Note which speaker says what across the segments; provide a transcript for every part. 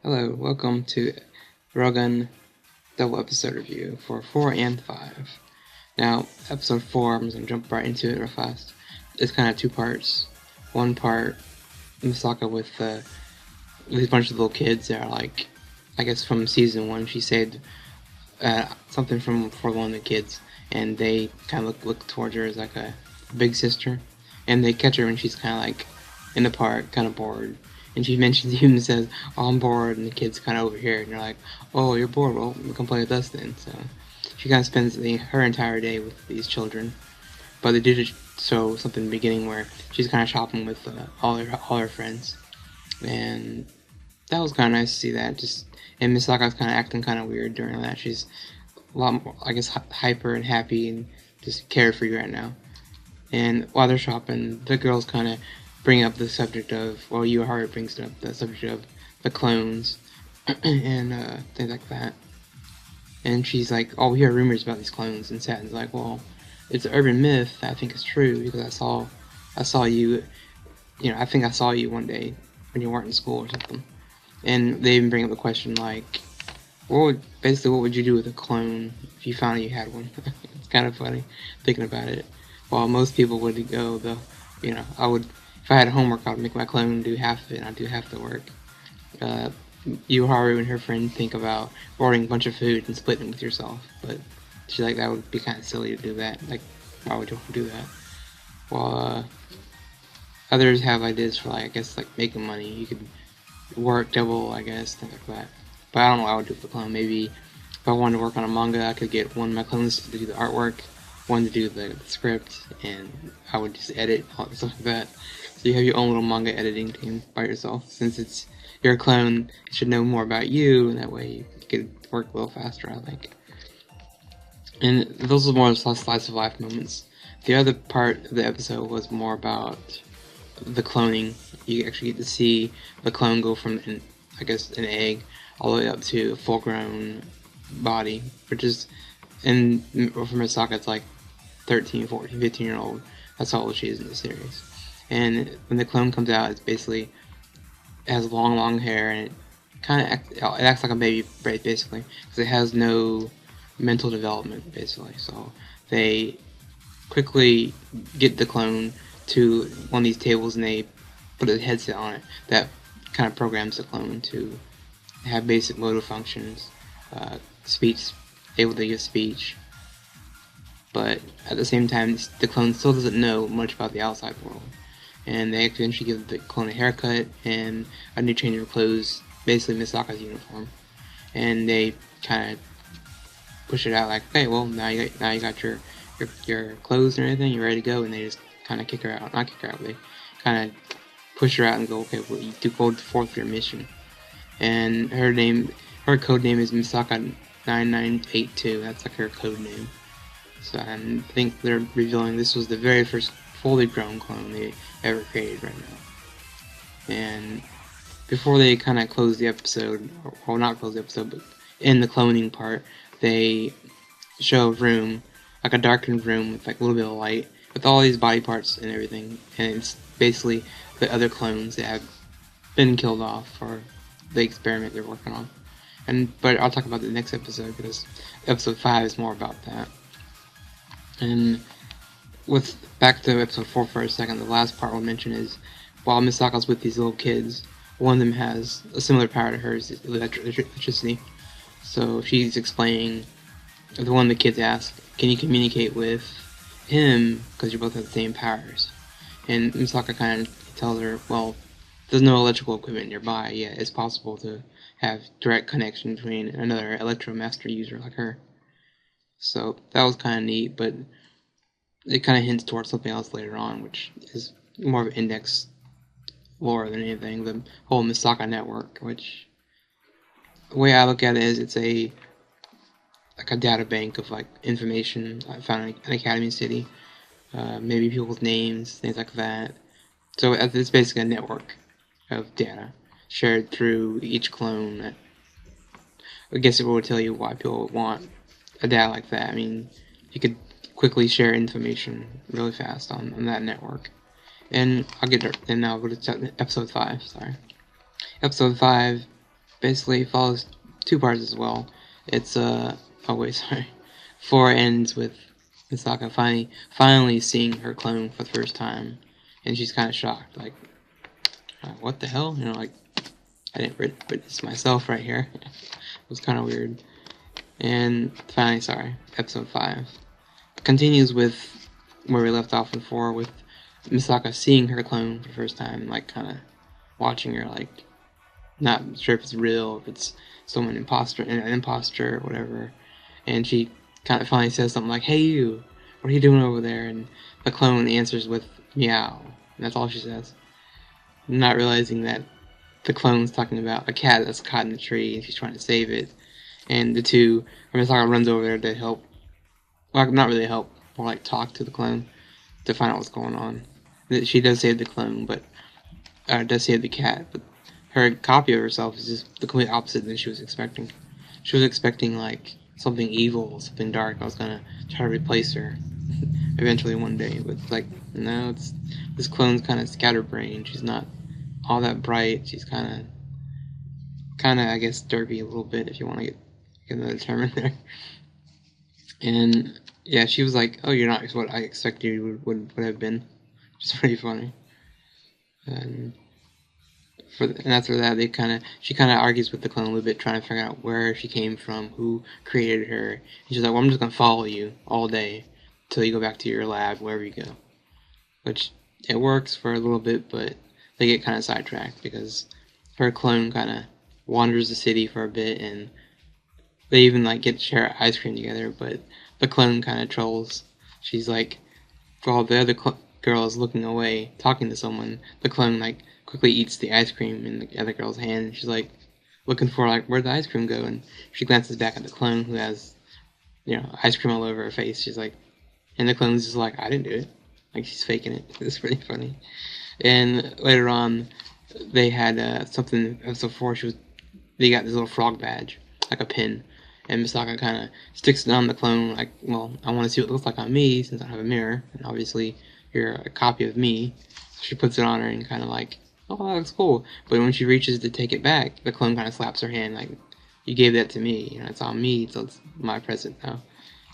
Speaker 1: Hello, welcome to Railgun double episode review for 4 and 5. Now, episode 4, I'm just going to jump right into it real fast. It's kind of two parts. One part, Misaka with a bunch of little kids that are like, I guess from season 1, she said something for one of the kids, and they kind of look towards her as like a big sister, and they catch her when she's kind of like in the park, kind of bored. And she mentions you and says, "Oh, I'm bored," and the kid's kind of over here, and you're like, "Oh, you're bored? Well, come play with us then." So she kind of spends her entire day with these children. But they did show something in the beginning where she's kind of shopping with all her friends, and that was kind of nice to see that. And Misaka's kind of acting kind of weird during that. She's a lot more, I guess, hyper and happy and just carefree right now. And while they're shopping, the girls kind of bring up the subject of, well, Yuhara brings up the subject of the clones and things like that. And she's like, "Oh, we hear rumors about these clones," and Saturn's like, "Well, it's an urban myth. I think it's true because I saw you, I think I saw you one day when you weren't in school or something." And they even bring up the question like, what would you do with a clone if you found out you had one? It's kind of funny thinking about it. While most people would go, I would, if I had homework, I would make my clone do half of it, and I'd do half the work. Yuharu and her friend think about ordering a bunch of food and splitting it with yourself, but she's like, that would be kind of silly to do that. Like, why would you do that? While others have ideas for, like, I guess, like making money. You could work double, I guess, things like that. But I don't know what I would do with the clone. Maybe if I wanted to work on a manga, I could get one of my clones to do the artwork, one to do the script, and I would just edit, all stuff like that. So you have your own little manga editing team by yourself. Since you're a clone, it should know more about you, and that way you could work a little faster, I think. And those are more slice of life moments. The other part of the episode was more about the cloning. You actually get to see the clone go from, an egg all the way up to a full-grown body, which is, and for Misaka, it's like 13, 14, 15-year-old. That's how old she is in the series. And when the clone comes out, it has long hair, and it acts like a baby, basically, because it has no mental development, basically. So they quickly get the clone to one of these tables, and they put a headset on it that kind of programs the clone to have basic motor functions, speech, able to give speech, but at the same time, the clone still doesn't know much about the outside world. And they eventually give the clone a haircut and a new change of clothes, basically Misaka's uniform. And they kind of push it out like, "Okay, well, now you got your clothes and everything, you're ready to go." And they just kind of kick her out. Not kick her out, they kind of push her out and go, "Okay, well, you do go forth for your mission." And her code name is Misaka 9982. That's like her code name. So I think they're revealing this was the very first fully grown clone they ever created right now. And before they kind of close the episode, or not close the episode, but in the cloning part, they show a room, like a darkened room with like a little bit of light, with all these body parts and everything, and it's basically the other clones that have been killed off for the experiment they're working on. But I'll talk about the next episode, because episode 5 is more about that. And back to episode 4 for a second, the last part we'll mention is, while Misaka's with these little kids, one of them has a similar power to hers, electricity. So she's explaining, the one of the kids asks, "Can you communicate with him, because you both have the same powers?" And Misaka kind of tells her, "Well, there's no electrical equipment nearby yet. It's possible to have direct connection between another Electromaster user like her." So that was kind of neat, but it kind of hints towards something else later on, which is more of an index lore than anything. The whole Misaka network, which, the way I look at it is, it's like a data bank of like information I found in an Academy City, maybe people's names, things like that. So it's basically a network of data shared through each clone. I guess it would tell you why people would want a data like that. I mean, you could quickly share information really fast on that network. And I'll get there, and now we'll go to episode 5, sorry. Episode 5 basically follows two parts as well. It's oh wait, sorry. 4 ends with Misaka finally seeing her clone for the first time, and she's kind of shocked, like, what the hell? You know, like, I didn't witness myself right here. It was kind of weird. And finally, sorry, episode 5 continues with where we left off in 4, with Misaka seeing her clone for the first time, like, kind of watching her, like, not sure if it's real, if it's an imposter or whatever. And she kind of finally says something like, "Hey you, what are you doing over there?" And the clone answers with "meow," and that's all she says. Not realizing that the clone's talking about a cat that's caught in a tree and she's trying to save it. And the two, Misaka runs over there to help. Well, not really help, more like talk to the clone to find out what's going on. She does save the clone, but does save the cat, but her copy of herself is just the complete opposite than she was expecting. She was expecting, like, something evil, something dark. I was gonna try to replace her eventually one day, but, like, no, it's this clone's kind of scatterbrained. She's not all that bright. She's kind of, I guess, derpy a little bit, if you want to get another term in there. And yeah, she was like, "Oh, you're not what I expected you would have been," which is pretty funny. And after that, she kind of argues with the clone a little bit, trying to figure out where she came from, who created her. And she's like, "Well, I'm just gonna follow you all day till you go back to your lab, wherever you go." Which it works for a little bit, but they get kind of sidetracked because her clone kind of wanders the city for a bit, and they even like get to share ice cream together. But the clone kind of trolls. She's like, while the other girl is looking away, talking to someone, the clone like quickly eats the ice cream in the other girl's hand, and she's like looking for, like, where'd the ice cream go? And she glances back at the clone, who has, you know, ice cream all over her face. She's like, and the clone's just like, "I didn't do it." Like, she's faking it. It's pretty funny. And later on, they had something. Episode 4, they got this little frog badge, like a pin, and Misaka kind of sticks it on the clone, like, "Well, I want to see what it looks like on me, since I have a mirror, and obviously you're a copy of me." So she puts it on her and kind of like, "Oh, that looks cool." But when she reaches to take it back, the clone kind of slaps her hand, like, "You gave that to me, you know, it's on me, so it's my present now."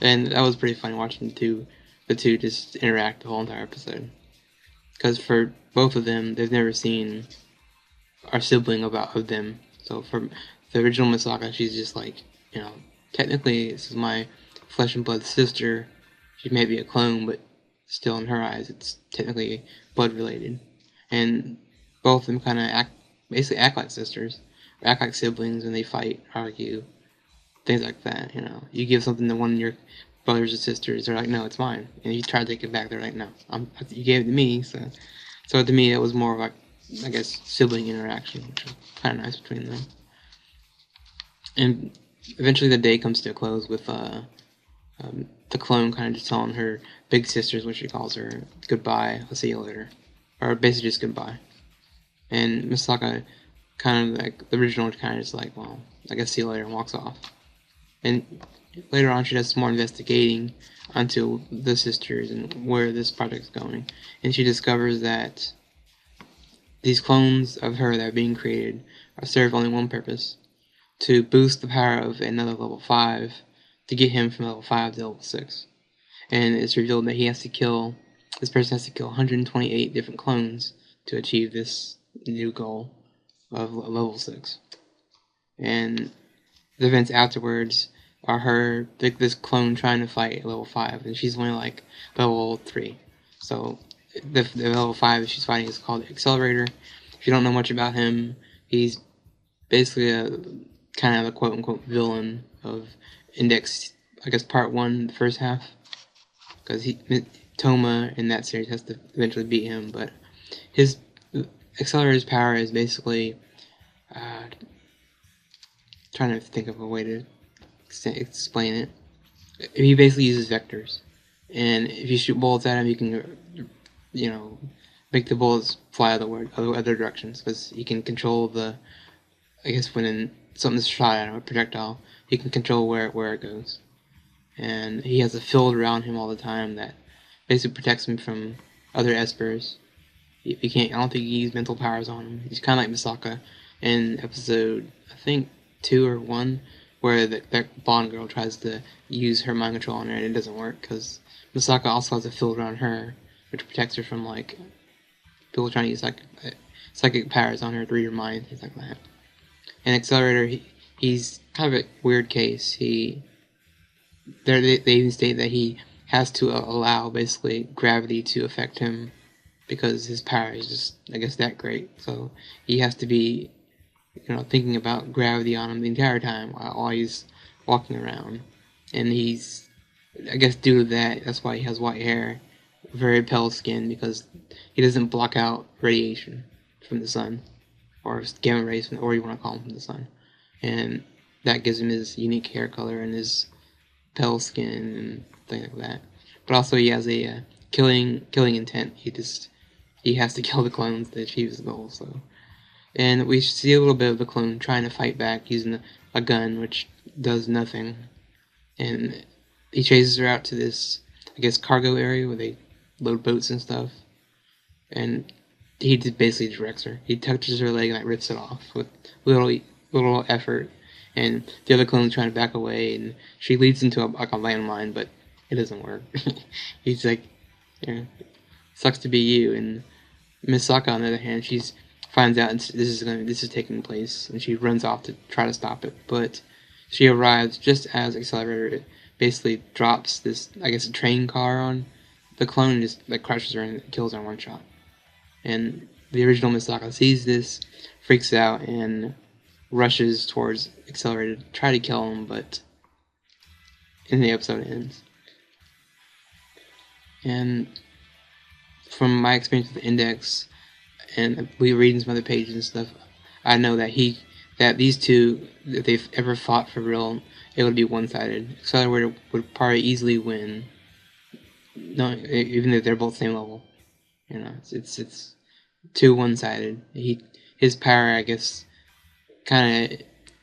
Speaker 1: And that was pretty funny watching the two just interact the whole entire episode. Because for both of them, they've never seen our sibling of them. So for the original Misaka, she's just like, you know, technically this is my flesh and blood sister. She may be a clone, but still in her eyes, it's technically blood related. And both of them kind of basically act like sisters, or act like siblings, and they fight, argue, things like that. You know, you give something to one of your brothers or sisters, they're like, "No, it's mine," and you try to take it back, they're like, "No, you gave it to me." So to me, it was more of like, I guess, sibling interaction, which was kind of nice between them. And eventually, the day comes to a close with the clone kind of just telling her big sister, is what she calls her, "Goodbye, I'll see you later," or basically just goodbye. And Misaka, kind of like the original, kind of just like, "Well, I guess see you later," and walks off. And later on, she does some more investigating onto the sisters and where this project's going, and she discovers that these clones of her that are being created serve only one purpose: to boost the power of another level 5, to get him from level 5 to level 6. And it's revealed that this person has to kill 128 different clones to achieve this new goal of level 6. And the events afterwards are this clone trying to fight level 5, and she's only like level 3. So the level 5 she's fighting is called Accelerator. If you don't know much about him, he's basically a kind of a quote-unquote villain of Index, I guess, part 1, the first half, because Toma in that series has to eventually beat him, but his Accelerator's power is basically trying to think of a way to explain it. He basically uses vectors, and if you shoot bullets at him, you can, you know, make the bullets fly other directions, because he can control I guess when something's shot at him, a projectile, he can control where it goes. And he has a field around him all the time that basically protects him from other espers. I don't think he uses mental powers on him. He's kind of like Misaka. in episode, I think 2 or 1, where that blonde girl tries to use her mind control on her and it doesn't work because Misaka also has a field around her which protects her from like people trying to use like psychic powers on her to read her mind, things like that. And Accelerator, he's kind of a weird case. They even state that he has to allow basically gravity to affect him because his power is just, I guess, that great. So he has to be, thinking about gravity on him the entire time while he's walking around. And he's, I guess, due to that, that's why he has white hair, very pale skin, because he doesn't block out radiation from the sun, or gamma rays, or you want to call them, from the sun. And that gives him his unique hair color and his pale skin and things like that. But also he has a killing intent. He has to kill the clones to achieve his goal. So, and we see a little bit of the clone trying to fight back using a gun, which does nothing. And he chases her out to this, I guess, cargo area where they load boats and stuff. And he basically directs her. He touches her leg and like rips it off with little effort. And the other clone's trying to back away, and she leads into a landmine, but it doesn't work. He's like, sucks to be you. And Misaka, on the other hand, she finds out this is taking place, and she runs off to try to stop it. But she arrives just as Accelerator basically drops this, I guess, a train car on the clone and just like crushes her and kills her in one shot. And the original Misaka sees this, freaks out, and rushes towards Accelerator to try to kill him, but in the episode ends. And from my experience with the Index, and we reading some other pages and stuff, I know that these two, if they've ever fought for real, it would be one-sided. Accelerator would probably easily win. No, even if they're both same level, it's too one-sided. His power, I guess, kind of,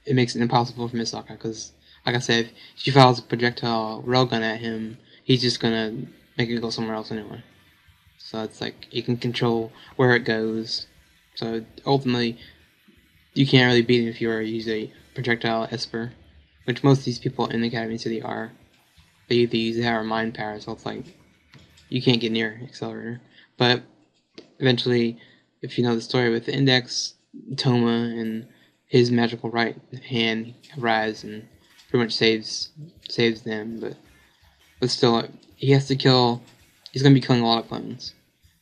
Speaker 1: it makes it impossible for Misaka, because, like I said, if she fires a projectile railgun at him, he's just gonna make it go somewhere else anyway. So it's like, he can control where it goes. So ultimately, you can't really beat him if you use a projectile Esper, which most of these people in the Academy City are. They either use that or mind power, so it's like, you can't get near Accelerator. But eventually, if you know the story with the Index, Toma and his magical right hand arrives and pretty much saves them. But still, he has to kill. He's gonna be killing a lot of clones,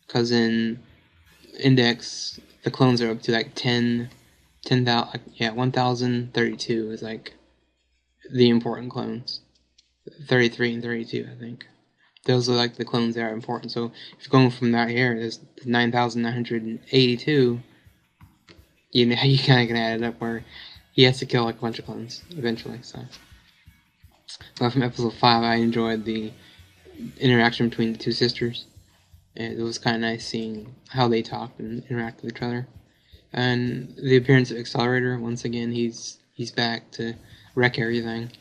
Speaker 1: because in Index the clones are up to like 10,000. Yeah, 1,032 is like the important clones. 33 and 32, I think. Those are like the clones that are important. So if you're going from that here, there's 9,982. You kind of can add it up where he has to kill like a bunch of clones eventually. So, but from episode 5, I enjoyed the interaction between the two sisters. It was kind of nice seeing how they talked and interact with each other. And the appearance of Accelerator, once again, he's back to wreck everything,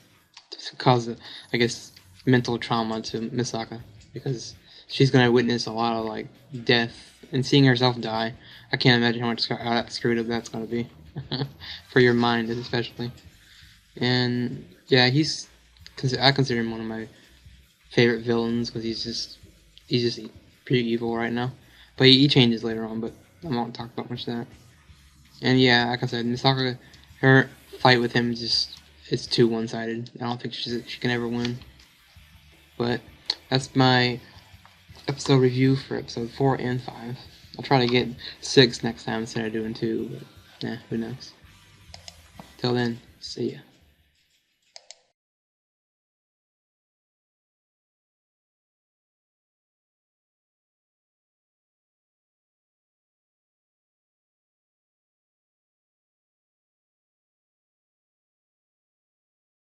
Speaker 1: to cause, I guess, mental trauma to Misaka, because she's gonna witness a lot of like death and seeing herself die. I can't imagine how screwed up that's gonna be for your mind, especially. And yeah, I consider him one of my favorite villains, because he's just pretty evil right now. But he changes later on, but I won't talk about much of that. And yeah, like I said, Misaka, her fight with him it's too one-sided. I don't think she can ever win. But that's my episode review for episode 4 and 5. I'll try to get 6 next time instead of doing 2, but who knows. Till then, see ya.